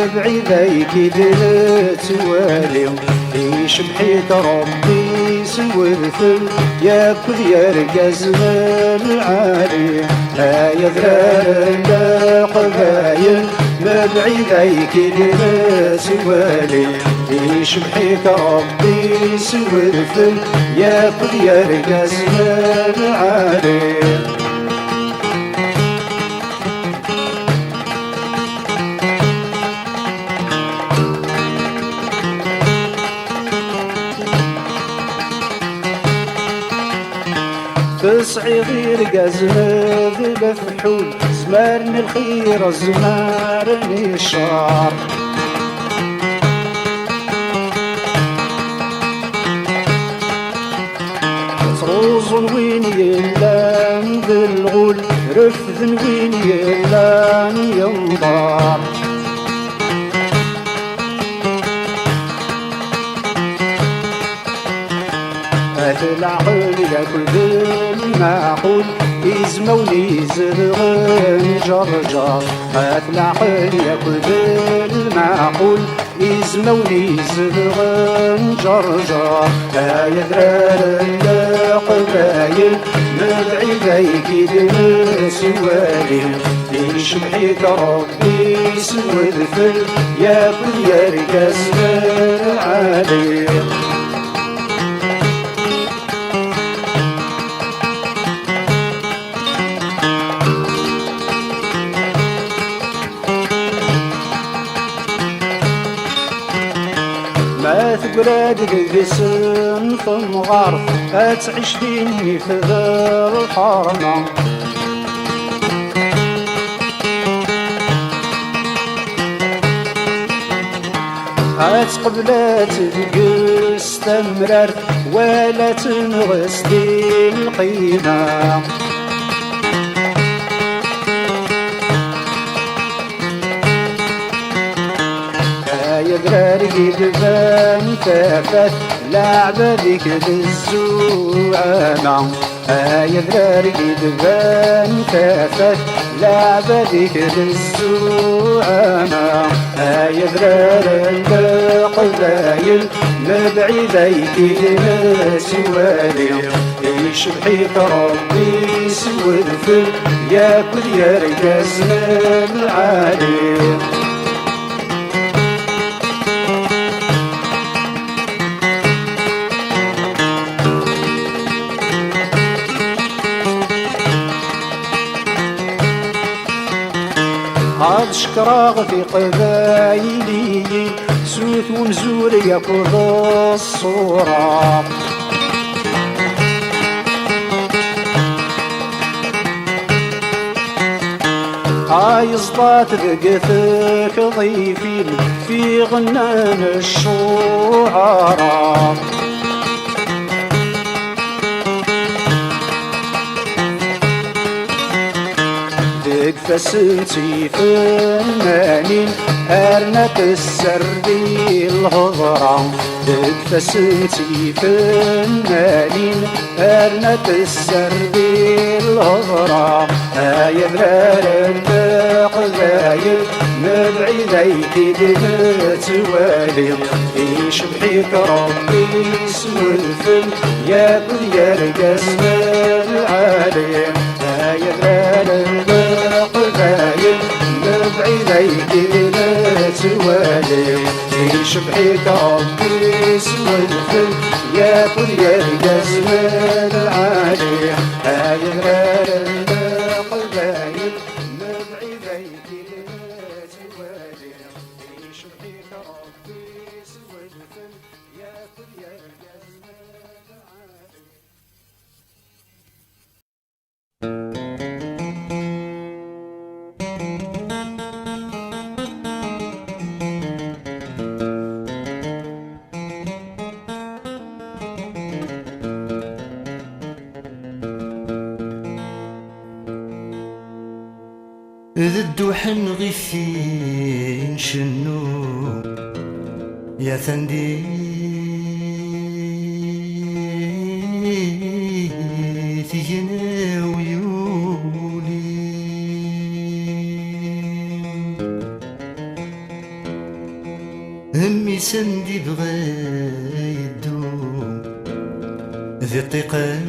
مبعيديك دلتوالي يشبحيك ربي سورثل ياكل يرقز العالي يا ذرار قبايل مبعيديك دلتوالي يشبحيك ربي سورثل ياكل يرقز العالي تصعيغي رقاز ذبة فحول زمارني الخير زمارني الشر صروز وين يلان بالغول رفذ وين يلان ينظر العقل ياكل بالمعقول يزموني زرغن جرجر العقل ياكل بالمعقول يزموني زرغن جرجر يا ذرار قبايل مبعيديك دلتوالي يشبحيك ربي سورثل ياكل يرقز العالي ما تقراد بسن ثمغار تعيش فيني في ذا الحرمة قبلات تقس تمرر ولا تنغس دي القيمة يا دراري دبان تافت لعبة بك بالزوامة يا دراري دبان تافت لعبة بك بالزوامة يا درار القبايل مبعيديك دلتوالي يشبحيك ربي سورثل ياكل يرقز العالي هاد شكراغ في قبايلي سوث ومزور ياكل الصورة هاي صدات ذقتك ضيفين في غنان الشعراء فسنتي فنانين أرنت السردي الهضرة فسنتي فنانين أرنت السردي الهضرة يا ذرار القبايل مبعيديك دلتوالي يشبحيك ربي سورثل ياكل يرقز العالي يا ذرار القبايل مبعيديك دلتوالي يشبحيك ربي سورثل ياكل يرقز العالي يا ذرار القبايل مبعيديك دلتوالي يشبحيك ربي سورثل ياكل يرقز العالي ذا الدوحن غيثين شنو يا ثندي تيجينا ويولي سندي بغى يدوم ذي الطيقة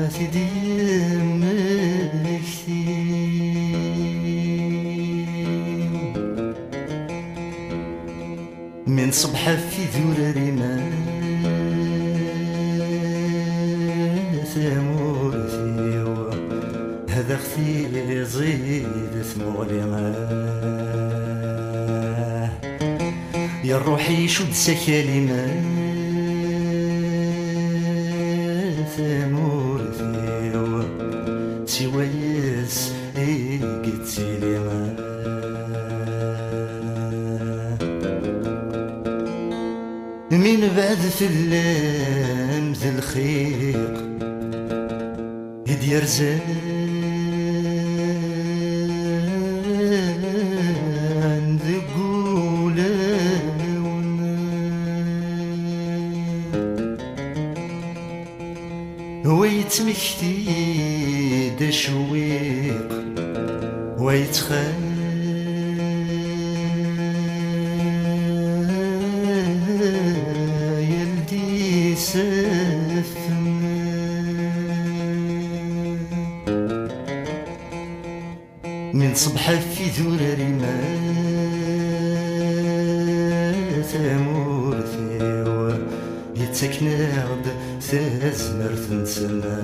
سيدي من صبحة في ذراري ما ثمورتي هذا اختي زيد ثمولي يا روحي شد سكالي ما ثمورتي سوايس قلتي لي ما من بعد في اللام ذي الخيق يدير زان ذي قولاونا ويتمشتي دشويق ويتخيل من صبحة في ذراري ما ثمورتي يتكناغد ثازمرت نسنا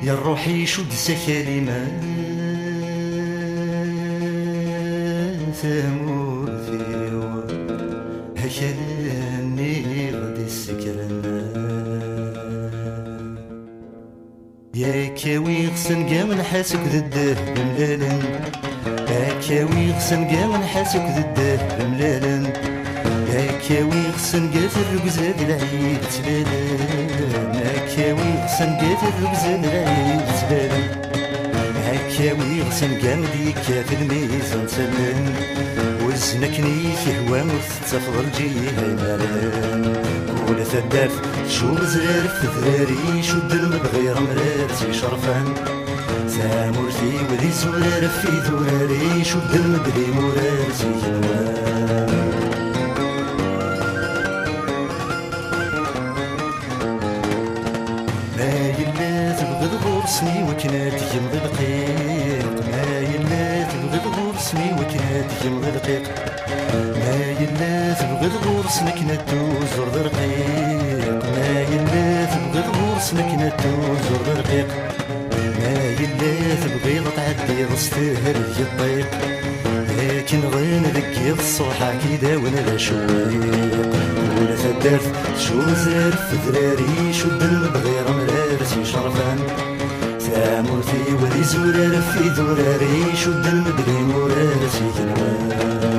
يا روحي شد سكالي ما ثمورتي هكلاني غدي السكرنا يا كاوي غسن قام حاسك ذده بملالا يا كاوي غسن قام حاسك ذده بملالا يا كاوي غسن قات الرقزة العيد تبالا يا كاوي غسن قات الرقزة العيد تبالا يا كاوي غسن قام ديكا في الميزان سلم وزنكني في هوام تفضل جيها مالان ولا ثدات شو مزرار في ذراري شد المبغير مراتي شرفان سامورتي وذي زرار في ذراري شد المبغي مراتي جنوان ما يلا تبغي غرسني وكناتي يمضي دقيق ما يلا تبغي غرسني وكناتي يمضي دقيق ما يلا تبغي غرسني كناتو زور رقيق ما يلا تبغي غرسني كناتو زور رقيق ما يلا تبغي تعدي ضستهر الطيق لكن غين ذكي الصبحة كيدا وانا لا شويق ولا ثدرت شو زار في ذراري شد المبغير مرارتي شرفان ثامورتي ولي زرار في ذراري شد المبغي مرارتي جنوان